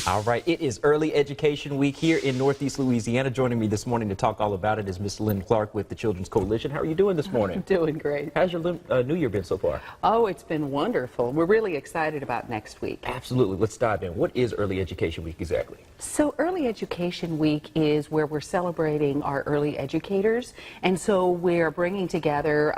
All right, it is Early Education Week here in Northeast Louisiana. Joining me this morning to talk all about it is Miss Lynn Clark with the Children's Coalition. How are you doing this morning? Doing great. How's your New Year been so far? Oh, it's been wonderful. We're really excited about next week. Absolutely. Let's dive in. What is Early Education Week exactly? So Early Education Week is where we're celebrating our early educators. And so we're bringing together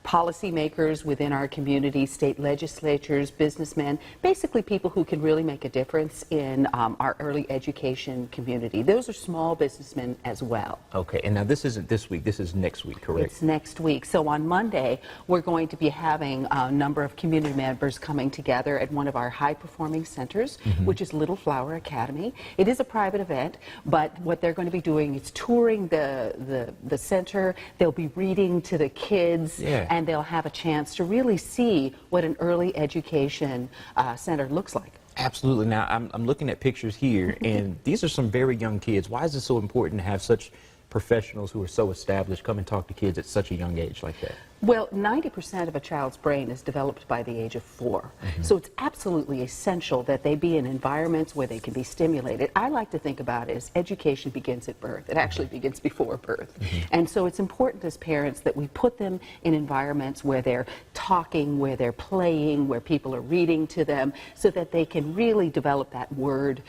policymakers within our community, state legislatures, businessmen, basically people who can really make a difference in our early education community. Those are small businessmen as well. Okay, and now this isn't this week, this is next week, correct? It's next week. So on Monday, we're going to be having a number of community members coming together at one of our high-performing centers, which is Little Flower Academy. It is a private event, but what they're going to be doing is touring the center. They'll be reading to the kids, and they'll have a chance to really see what an early education center looks like. Absolutely. Now, I'm looking at pictures here, and these are some very young kids. Why is it so important to have such professionals who are so established come and talk to kids at such a young age like that? Well, 90% of a child's brain is developed by the age of 4. So it's absolutely essential that they be in environments where they can be stimulated. I like to think about it as education begins at birth. It actually begins before birth. And so it's important as parents that we put them in environments where they're talking, where they're playing, where people are reading to them, so that they can really develop that word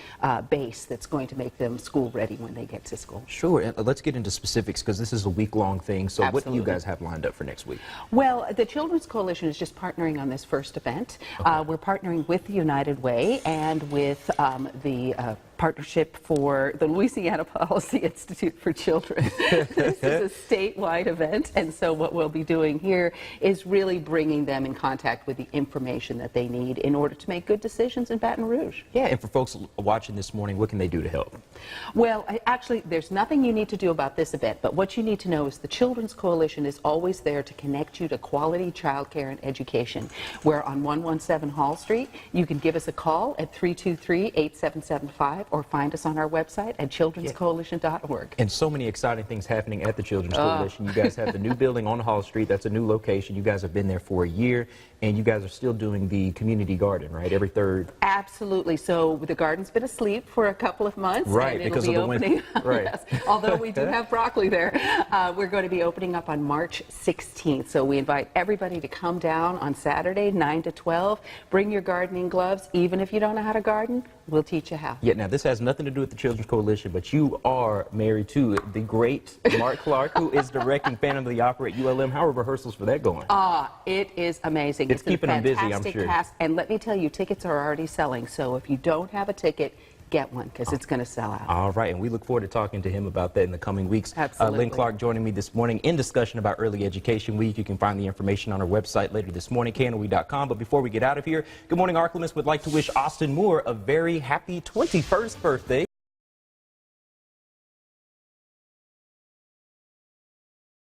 base that's going to make them school ready when they get to school. Sure. And let's get into specifics because this is a week-long thing. So what do you guys have lined up for next week? Well, the Children's Coalition is just partnering on this first event. We're partnering with the United Way and with the Partnership for the Louisiana Policy Institute for Children. This is a statewide event, and so what we'll be doing here is really bringing them in contact with the information that they need in order to make good decisions in Baton Rouge. Yeah, and for folks watching this morning, what can they do to help? Well, actually, there's nothing you need to do about this event, but what you need to know is the Children's Coalition is always there to connect you to quality child care and education. We're on 117 Hall Street. You can give us a call at 323-8775 or find us on our website at childrenscoalition.org. And so many exciting things happening at the Children's Coalition. You guys have the new building on Hall Street. That's a new location. You guys have been there for a year, and you guys are still doing the community garden, right? Every third. Absolutely. So the garden's been asleep for a couple of months. Right, and it'll because be of the opening. Right. Yes. Although we do have broccoli there. We're going to be opening up on March 16th. So we invite everybody to come down on Saturday, 9 to 12. Bring your gardening gloves. Even if you don't know how to garden, we'll teach you how. Yeah, now this has nothing to do with the Children's Coalition, but you are married to the great Mark Clark, who is directing Phantom of the Opera at ULM. How are rehearsals for that going? It is amazing. It's keeping them busy, I'm sure. Cast. And let me tell you, tickets are already selling. So if you don't have a ticket, get one, because it's going to sell out. All right, and we look forward to talking to him about that in the coming weeks. Absolutely. Lynn Clark joining me this morning in discussion about Early Education Week. You can find the information on our website later this morning, KNOE.com. But before we get out of here, Good Morning Arklamas would like to wish Austin Moore a very happy 21st birthday.